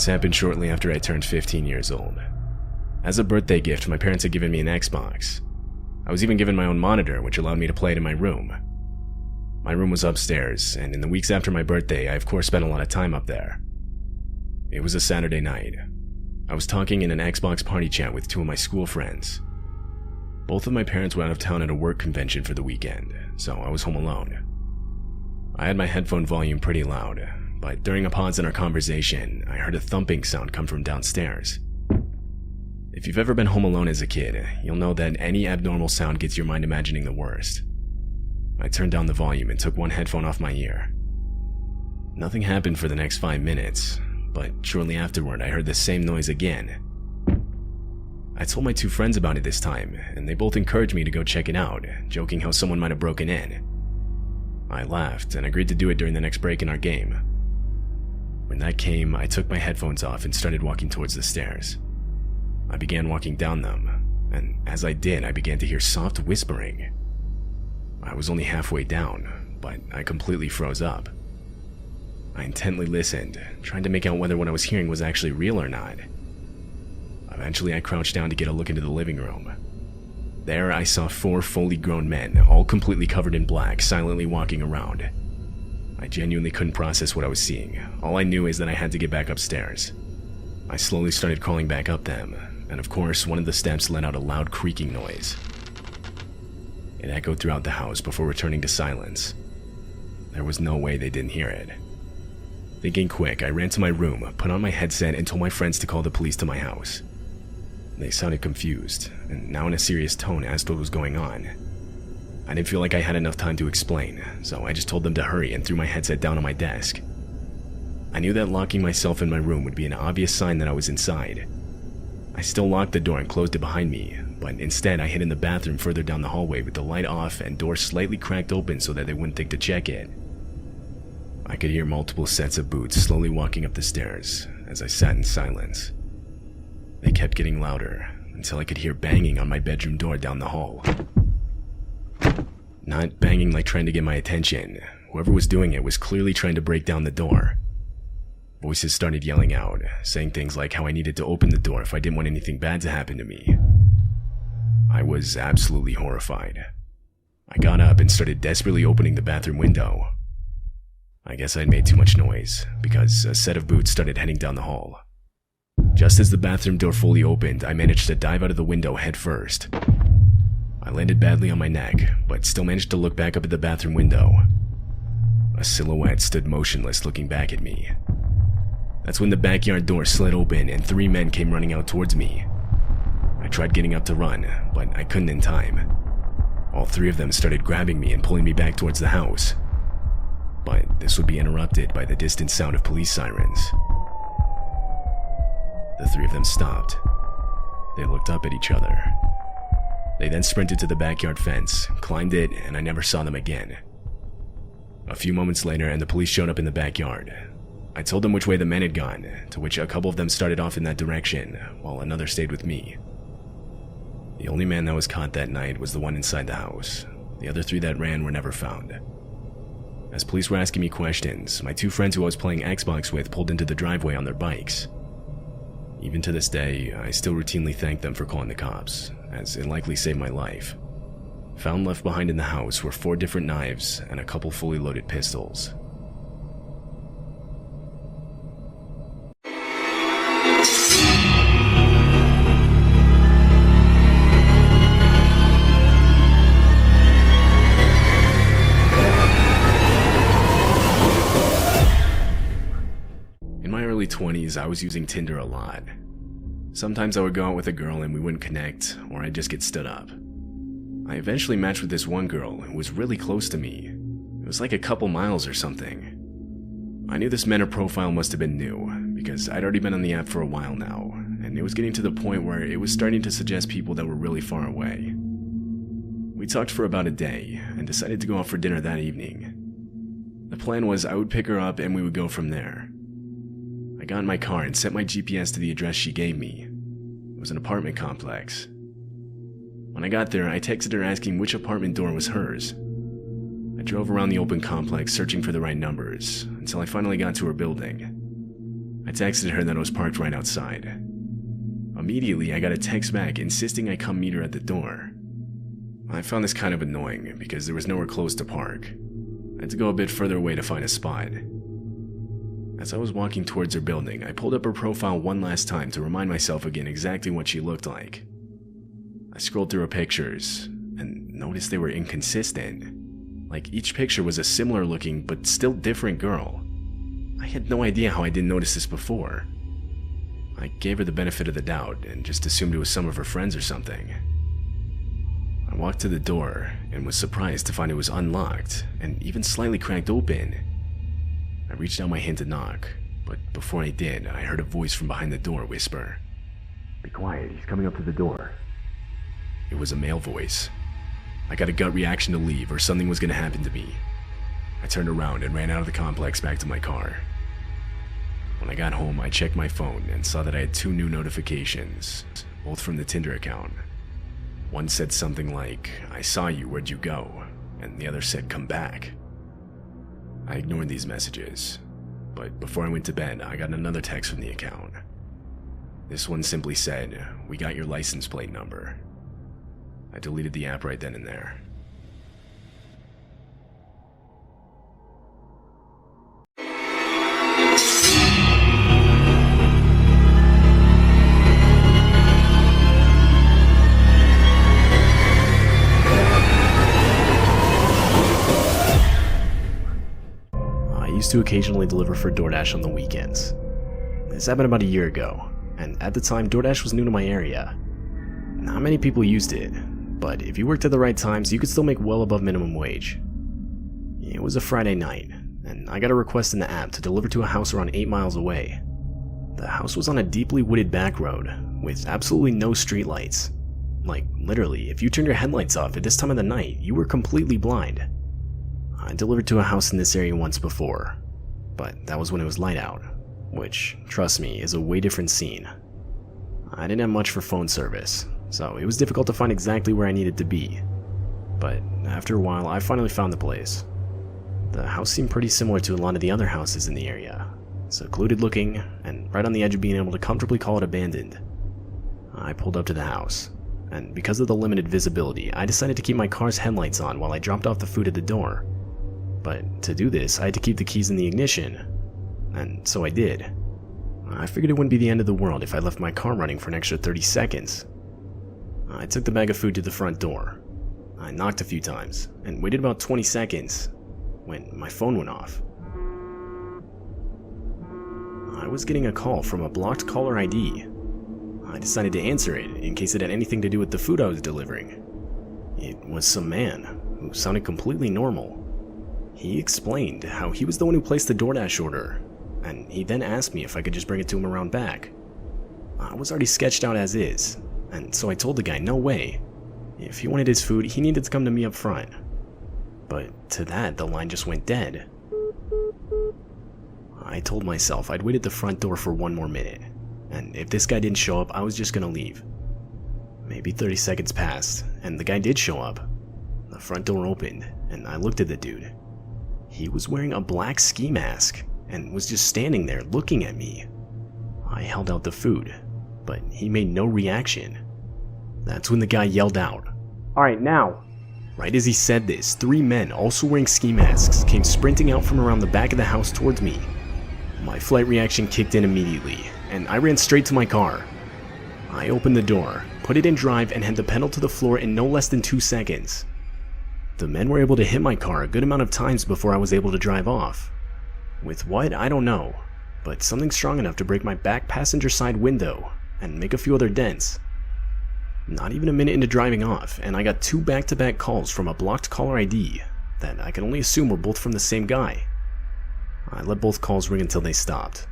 This happened shortly after I turned 15 years old. As a birthday gift, my parents had given me an Xbox. I was even given my own monitor, which allowed me to play it in my room. My room was upstairs, and in the weeks after my birthday, I of course spent a lot of time up there. It was a Saturday night. I was talking in an Xbox party chat with two of my school friends. Both of my parents were out of town at a work convention for the weekend, so I was home alone. I had my headphone volume pretty loud, but during a pause in our conversation, I heard a thumping sound come from downstairs. If you've ever been home alone as a kid, you'll know that any abnormal sound gets your mind imagining the worst. I turned down the volume and took one headphone off my ear. Nothing happened for the next 5 minutes, but shortly afterward I heard the same noise again. I told my two friends about it this time, and they both encouraged me to go check it out, joking how someone might have broken in. I laughed and agreed to do it during the next break in our game. When that came, I took my headphones off and started walking towards the stairs. I began walking down them, and as I did, I began to hear soft whispering. I was only halfway down, but I completely froze up. I intently listened, trying to make out whether what I was hearing was actually real or not. Eventually, I crouched down to get a look into the living room. There, I saw 4 fully grown men, all completely covered in black, silently walking around. I genuinely couldn't process what I was seeing. All I knew is that I had to get back upstairs. I slowly started crawling back up them, and of course, one of the steps let out a loud creaking noise. It echoed throughout the house before returning to silence. There was no way they didn't hear it. Thinking quick, I ran to my room, put on my headset, and told my friends to call the police to my house. They sounded confused, and now in a serious tone asked what was going on. I didn't feel like I had enough time to explain, so I just told them to hurry and threw my headset down on my desk. I knew that locking myself in my room would be an obvious sign that I was inside. I still locked the door and closed it behind me, but instead I hid in the bathroom further down the hallway with the light off and door slightly cracked open so that they wouldn't think to check it. I could hear multiple sets of boots slowly walking up the stairs as I sat in silence. They kept getting louder until I could hear banging on my bedroom door down the hall. Not banging like trying to get my attention. Whoever was doing it was clearly trying to break down the door. Voices started yelling out, saying things like how I needed to open the door if I didn't want anything bad to happen to me. I was absolutely horrified. I got up and started desperately opening the bathroom window. I guess I'd made too much noise, because a set of boots started heading down the hall. Just as the bathroom door fully opened, I managed to dive out of the window head first. I landed badly on my neck, but still managed to look back up at the bathroom window. A silhouette stood motionless looking back at me. That's when the backyard door slid open and 3 men came running out towards me. I tried getting up to run, but I couldn't in time. All 3 of them started grabbing me and pulling me back towards the house. But this would be interrupted by the distant sound of police sirens. The 3 of them stopped. They looked up at each other. They then sprinted to the backyard fence, climbed it, and I never saw them again. A few moments later, and the police showed up in the backyard. I told them which way the men had gone, to which a couple of them started off in that direction, while another stayed with me. The only man that was caught that night was the one inside the house. The other 3 that ran were never found. As police were asking me questions, my 2 friends who I was playing Xbox with pulled into the driveway on their bikes. Even to this day, I still routinely thank them for calling the cops, as it likely saved my life. Found left behind in the house were 4 different knives and a couple fully loaded pistols. In my early 20s, I was using Tinder a lot. Sometimes I would go out with a girl and we wouldn't connect, or I'd just get stood up. I eventually matched with this one girl who was really close to me. It was like a couple miles or something. I knew this meant her profile must have been new, because I'd already been on the app for a while now, and it was getting to the point where it was starting to suggest people that were really far away. We talked for about a day, and decided to go out for dinner that evening. The plan was I would pick her up and we would go from there. I got in my car and set my GPS to the address she gave me. It was an apartment complex. When I got there, I texted her asking which apartment door was hers. I drove around the open complex searching for the right numbers, until I finally got to her building. I texted her that I was parked right outside. Immediately, I got a text back insisting I come meet her at the door. I found this kind of annoying because there was nowhere close to park. I had to go a bit further away to find a spot. As I was walking towards her building, I pulled up her profile one last time to remind myself again exactly what she looked like. I scrolled through her pictures and noticed they were inconsistent. Like each picture was a similar looking but still different girl. I had no idea how I didn't notice this before. I gave her the benefit of the doubt and just assumed it was some of her friends or something. I walked to the door and was surprised to find it was unlocked and even slightly cracked open. I reached out my hand to knock, but before I did, I heard a voice from behind the door whisper, "Be quiet, he's coming up to the door." It was a male voice. I got a gut reaction to leave or something was going to happen to me. I turned around and ran out of the complex back to my car. When I got home, I checked my phone and saw that I had 2 new notifications, both from the Tinder account. One said something like, "I saw you, where'd you go?" and the other said, "Come back." I ignored these messages, but before I went to bed, I got another text from the account. This one simply said, "We got your license plate number." I deleted the app right then and there. I used to occasionally deliver for DoorDash on the weekends. This happened about a year ago, and at the time DoorDash was new to my area. Not many people used it, but if you worked at the right times, you could still make well above minimum wage. It was a Friday night, and I got a request in the app to deliver to a house around 8 miles away. The house was on a deeply wooded back road, with absolutely no streetlights. Like, literally, if you turned your headlights off at this time of the night, you were completely blind. I delivered to a house in this area once before, but that was when it was light out, which, trust me, is a way different scene. I didn't have much for phone service, so it was difficult to find exactly where I needed to be. But after a while, I finally found the place. The house seemed pretty similar to a lot of the other houses in the area, secluded looking, and right on the edge of being able to comfortably call it abandoned. I pulled up to the house, and because of the limited visibility, I decided to keep my car's headlights on while I dropped off the food at the door. But to do this, I had to keep the keys in the ignition, and so I did. I figured it wouldn't be the end of the world if I left my car running for an extra 30 seconds. I took the bag of food to the front door. I knocked a few times, and waited about 20 seconds, when my phone went off. I was getting a call from a blocked caller ID. I decided to answer it in case it had anything to do with the food I was delivering. It was some man who sounded completely normal. He explained how he was the one who placed the DoorDash order, and he then asked me if I could just bring it to him around back. I was already sketched out as is, and so I told the guy no way. If he wanted his food, he needed to come to me up front. But to that, the line just went dead. I told myself I'd wait at the front door for 1 more minute, and if this guy didn't show up, I was just gonna leave. Maybe 30 seconds passed, and the guy did show up. The front door opened, and I looked at the dude. He was wearing a black ski mask, and was just standing there looking at me. I held out the food, but he made no reaction. That's when the guy yelled out, "Alright, now!" Right as he said this, 3 men, also wearing ski masks, came sprinting out from around the back of the house towards me. My flight reaction kicked in immediately, and I ran straight to my car. I opened the door, put it in drive, and had the pedal to the floor in no less than 2 seconds. The men were able to hit my car a good amount of times before I was able to drive off. With what, I don't know, but something strong enough to break my back passenger side window and make a few other dents. Not even a minute into driving off, and I got 2 back-to-back calls from a blocked caller ID that I can only assume were both from the same guy. I let both calls ring until they stopped.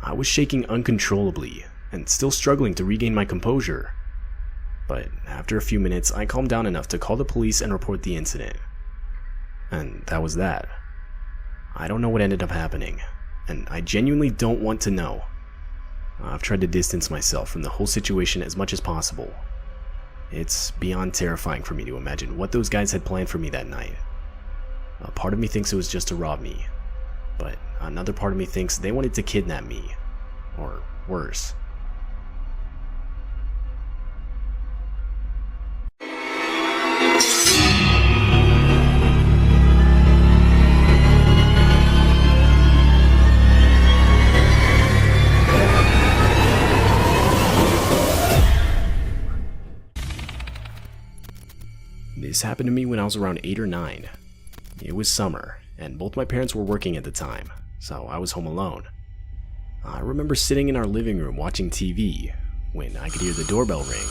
I was shaking uncontrollably and still struggling to regain my composure. But after a few minutes, I calmed down enough to call the police and report the incident. And that was that. I don't know what ended up happening, and I genuinely don't want to know. I've tried to distance myself from the whole situation as much as possible. It's beyond terrifying for me to imagine what those guys had planned for me that night. A part of me thinks it was just to rob me, but another part of me thinks they wanted to kidnap me. Or worse. This happened to me when I was around 8 or 9. It was summer, and both my parents were working at the time, so I was home alone. I remember sitting in our living room watching TV when I could hear the doorbell ring.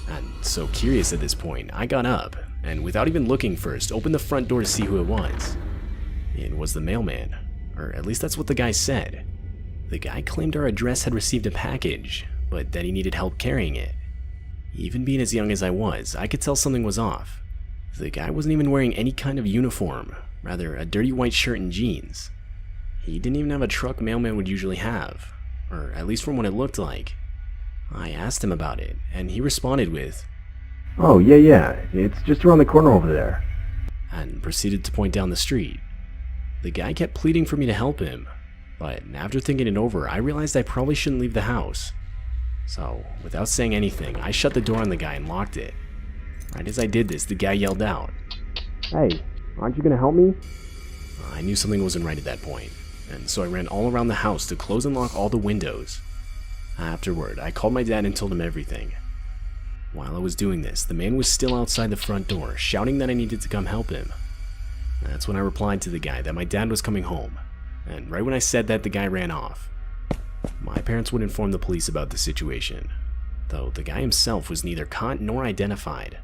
And so curious at this point, I got up, and without even looking first, opened the front door to see who it was. It was the mailman, or at least that's what the guy said. The guy claimed our address had received a package, but that he needed help carrying it. Even being as young as I was, I could tell something was off. The guy wasn't even wearing any kind of uniform, rather a dirty white shirt and jeans. He didn't even have a truck mailman would usually have, or at least from what it looked like. I asked him about it, and he responded with, "Oh, yeah, it's just around the corner over there," and proceeded to point down the street. The guy kept pleading for me to help him, but after thinking it over, I realized I probably shouldn't leave the house. So, without saying anything, I shut the door on the guy and locked it. Right as I did this, the guy yelled out, "Hey, aren't you gonna help me?" I knew something wasn't right at that point, and so I ran all around the house to close and lock all the windows. Afterward, I called my dad and told him everything. While I was doing this, the man was still outside the front door, shouting that I needed to come help him. That's when I replied to the guy that my dad was coming home, and right when I said that, the guy ran off. My parents would inform the police about the situation, though the guy himself was neither caught nor identified.